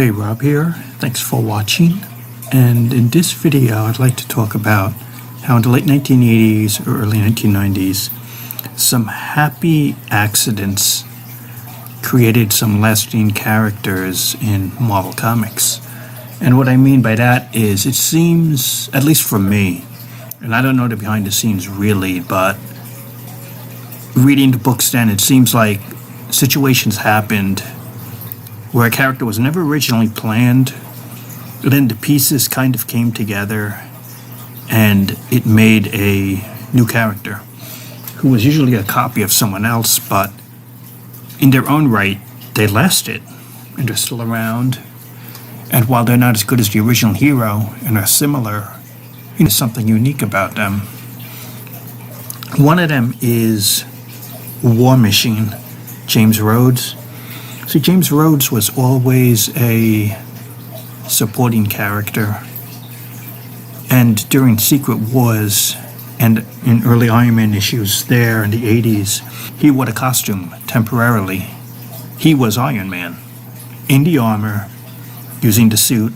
Hey, Rob here. Thanks for watching. And in this video, I'd like to talk about how in the late 1980s or early 1990s, some happy accidents created some lasting characters in Marvel Comics. And what I mean by that is, it seems, at least for me, and I don't know the behind the scenes really, but reading the books then, it seems like situations happened where a character was never originally planned, but then the pieces kind of came together and it made a new character who was usually a copy of someone else, but in their own right, they lasted and they're still around. And while they're not as good as the original hero and are similar, there's something unique about them. One of them is War Machine, James Rhodes. See, James Rhodes was always a supporting character, and during Secret Wars and in early Iron Man issues there in the 80s, he wore the costume temporarily. He was Iron Man, in the armor, using the suit,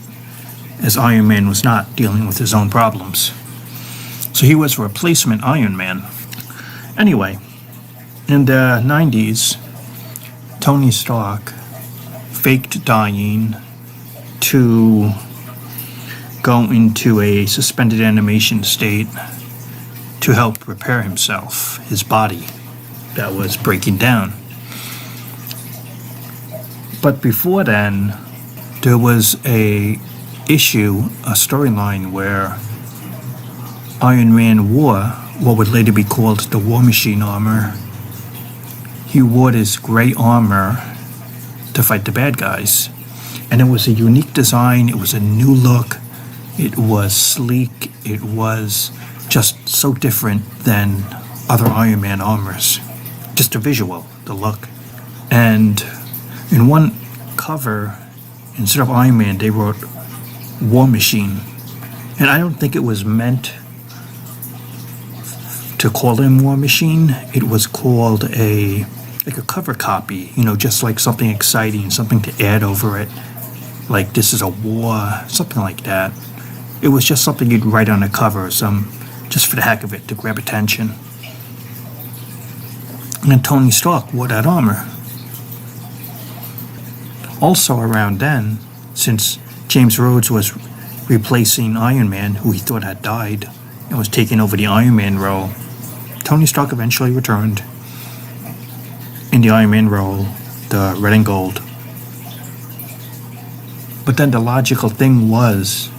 as Iron Man was not, dealing with his own problems. So he was a replacement Iron Man. Anyway, in the 90s, Tony Stark faked dying to go into a suspended animation state to help repair himself, his body that was breaking down. But before then, there was a storyline where Iron Man wore what would later be called the War Machine armor. He wore this gray armor to fight the bad guys. And it was a unique design, it was a new look, it was sleek, it was just so different than other Iron Man armors. Just the visual, the look. And in one cover, instead of Iron Man, they wrote War Machine. And I don't think it was meant to call him War Machine. It was called a cover copy, just like something exciting, something to add over it. Like, this is a war, something like that. It was just something you'd write on a cover, just for the heck of it, to grab attention. And then Tony Stark wore that armor. Also around then, since James Rhodes was replacing Iron Man, who he thought had died, and was taking over the Iron Man role, Tony Stark eventually returned in the Iron Man role, the red and gold. But then the logical thing was,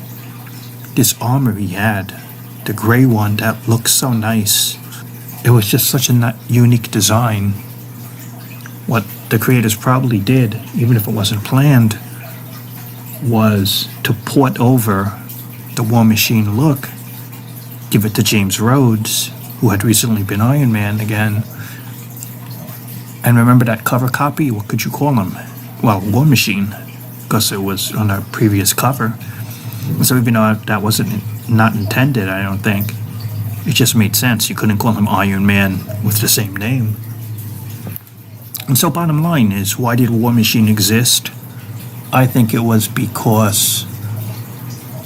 this armor he had, the gray one that looked so nice, it was just such a unique design. What the creators probably did, even if it wasn't planned, was to port over the War Machine look, give it to James Rhodes, who had recently been Iron Man again. And remember that cover copy? What could you call him? Well, War Machine, because it was on a previous cover. So even though that wasn't not intended, I don't think, it just made sense. You couldn't call him Iron Man with the same name. And so bottom line is, why did War Machine exist? I think it was because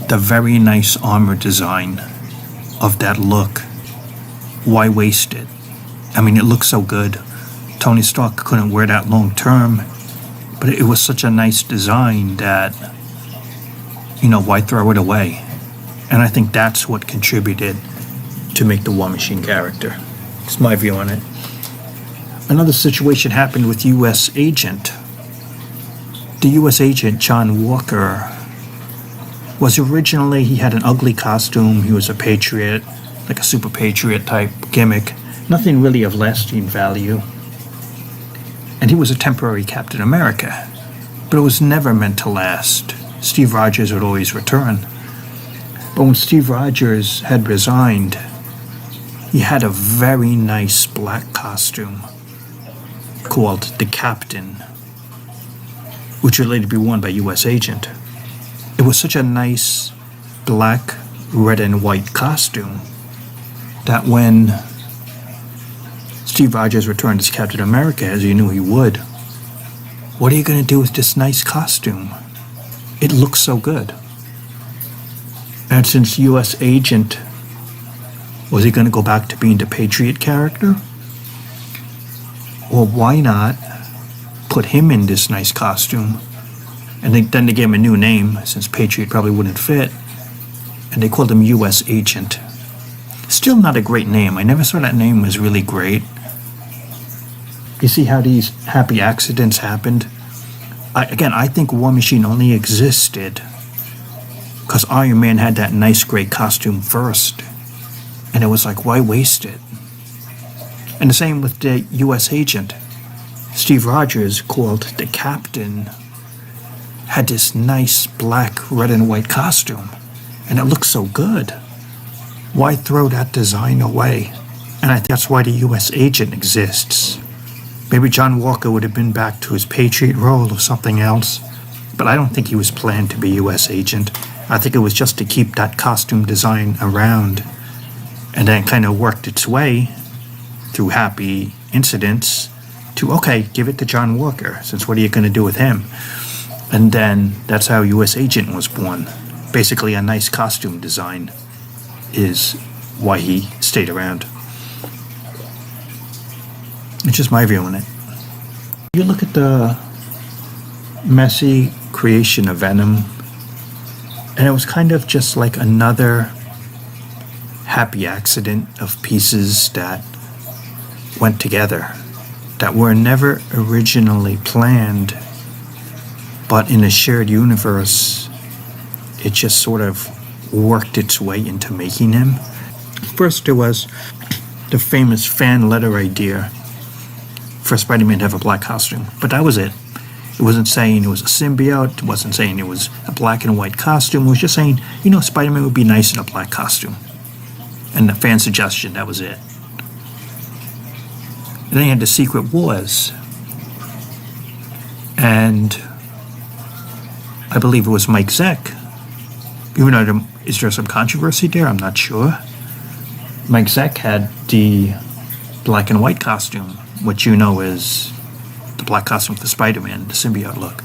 the very nice armor design of that look. Why waste it? I mean, it looks so good. Tony Stark couldn't wear that long term, but it was such a nice design that, why throw it away? And I think that's what contributed to make the War Machine character. It's my view on it. Another situation happened with U.S. Agent. The U.S. Agent, John Walker, was originally, he had an ugly costume, he was a patriot, like a super patriot type gimmick, nothing really of lasting value. And he was a temporary Captain America, but it was never meant to last. Steve Rogers would always return. But when Steve Rogers had resigned, he had a very nice black costume called the Captain, which would later be worn by U.S. Agent. It was such a nice black, red, and white costume that when Steve Rogers returned as Captain America, as you knew he would, what are you going to do with this nice costume? it looks so good. And since U.S. Agent, was he going to go back to being the Patriot character? Or why not put him in this nice costume? And then they gave him a new name, since Patriot probably wouldn't fit. And they called him U.S. Agent. Still not a great name. I never saw that name was really great. You see how these happy accidents happened? I think War Machine only existed because Iron Man had that nice great costume first. And it was like, why waste it? And the same with the U.S. Agent. Steve Rogers, called the Captain, had this nice black, red, and white costume. And it looked so good. Why throw that design away? And I think that's why the U.S. Agent exists. Maybe John Walker would have been back to his Patriot role or something else. But I don't think he was planned to be U.S. Agent. I think it was just to keep that costume design around. And then kind of worked its way through happy incidents to, okay, give it to John Walker, since what are you going to do with him? And then that's how U.S. Agent was born. Basically, a nice costume design is why he stayed around. It's just my view on it. You look at the messy creation of Venom, and it was kind of just like another happy accident of pieces that went together, that were never originally planned, but in a shared universe, it just sort of worked its way into making him. First, there was the famous fan letter idea for Spider-Man to have a black costume, but that was it. It wasn't saying it was a symbiote, it wasn't saying it was a black and white costume, it was just saying, Spider-Man would be nice in a black costume. And the fan suggestion, that was it. And then you had the Secret Wars. And I believe it was Mike Zeck. Even though is there some controversy there? I'm not sure. Mike Zeck had the black and white costume, which is the black costume for Spider-Man, the symbiote look.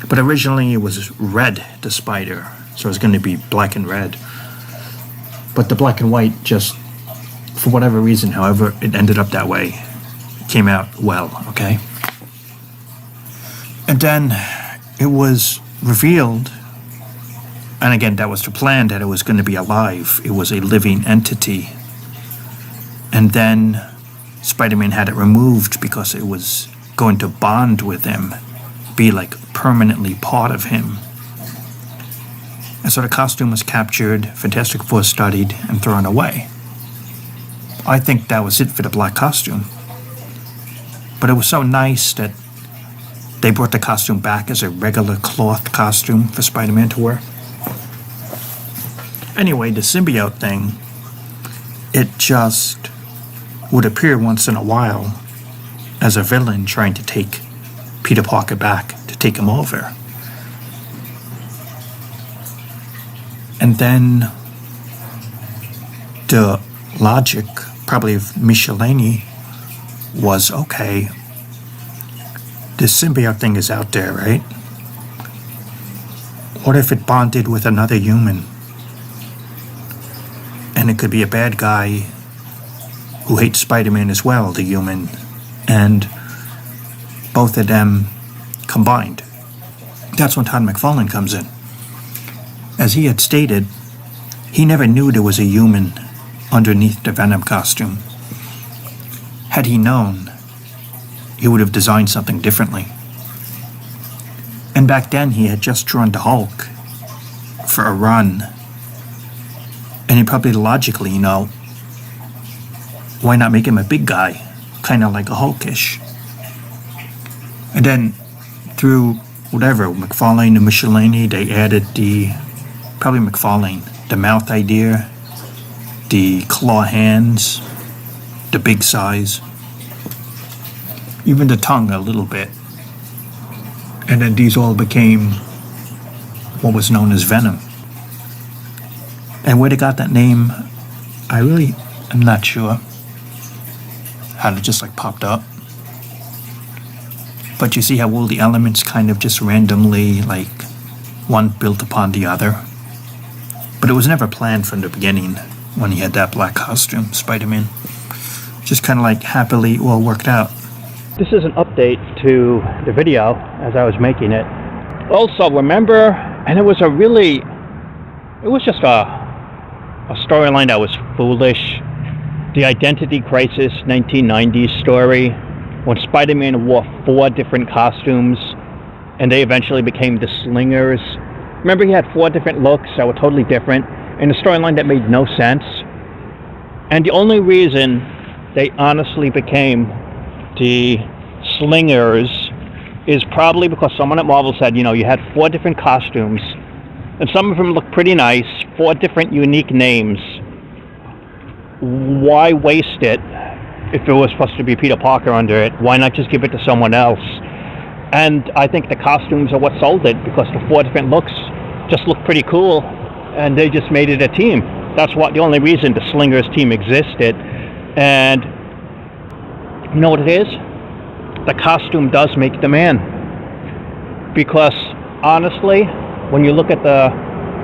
But originally it was red, the spider, so it was going to be black and red. But the black and white just, for whatever reason, however it ended up that way, came out well, okay? And then it was revealed, and again, that was the plan, that it was going to be alive. It was a living entity. And then Spider-Man had it removed because it was going to bond with him, be like permanently part of him. And so the costume was captured, Fantastic Four studied, and thrown away. I think that was it for the black costume. But it was so nice that they brought the costume back as a regular cloth costume for Spider-Man to wear. Anyway, the symbiote thing, it just would appear once in a while as a villain trying to take Peter Parker back, to take him over. And then the logic, probably of Michelini, was, okay, this symbiote thing is out there, right? What if it bonded with another human? And it could be a bad guy who hates Spider-Man as well, the human, and both of them combined. That's when Todd McFarlane comes in. As he had stated, he never knew there was a human underneath the Venom costume. Had he known, he would have designed something differently. And back then, he had just drawn the Hulk for a run. And he probably logically, why not make him a big guy? Kind of like a Hulkish. And then, through whatever, McFarlane and Michelini, they added probably McFarlane, the mouth idea, the claw hands, the big size, even the tongue a little bit. And then these all became what was known as Venom. And where they got that name, I really am not sure. How it just popped up. But you see how all the elements kind of just randomly one built upon the other. But it was never planned from the beginning when he had that black costume, Spider-Man. Just kind of like happily all worked out. This is an update to the video as I was making it. Also, remember, and it was just a storyline that was foolish. The Identity Crisis 1990s story, when Spider-Man wore 4 different costumes, and they eventually became the Slingers. Remember, he had 4 different looks that were totally different, in a storyline that made no sense. And the only reason they honestly became the Slingers is probably because someone at Marvel said, you know, you had 4 different costumes, and some of them looked pretty nice, 4 different unique names. Why waste it if it was supposed to be Peter Parker under it? Why not just give it to someone else? And I think the costumes are what sold it, because the 4 different looks just look pretty cool, and they just made it a team. That's the only reason the Slingers team existed. And you know what it is? The costume does make the man. Because honestly, when you look at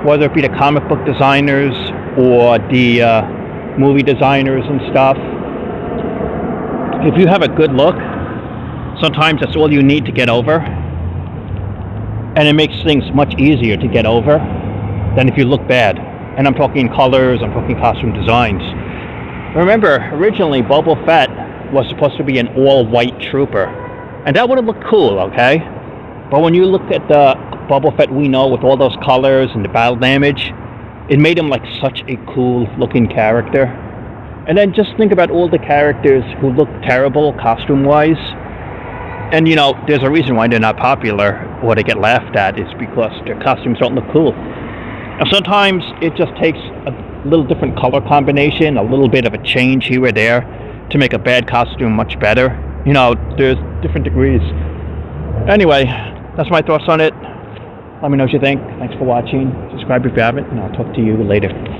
whether it be the comic book designers or the movie designers and stuff, if you have a good look, sometimes that's all you need to get over, and it makes things much easier to get over than if you look bad. And I'm talking colors, I'm talking costume designs. Remember, originally Boba Fett was supposed to be an all-white trooper, and that would have looked cool, okay? But when you look at the Boba Fett we know with all those colors and the battle damage, it made him like such a cool looking character. And then just think about all the characters who look terrible costume-wise. And you know, there's a reason why they're not popular or they get laughed at. It's because their costumes don't look cool. And sometimes it just takes a little different color combination, a little bit of a change here or there to make a bad costume much better. You know, there's different degrees. Anyway, that's my thoughts on it. Let me know what you think. Thanks for watching. Subscribe if you haven't, and I'll talk to you later.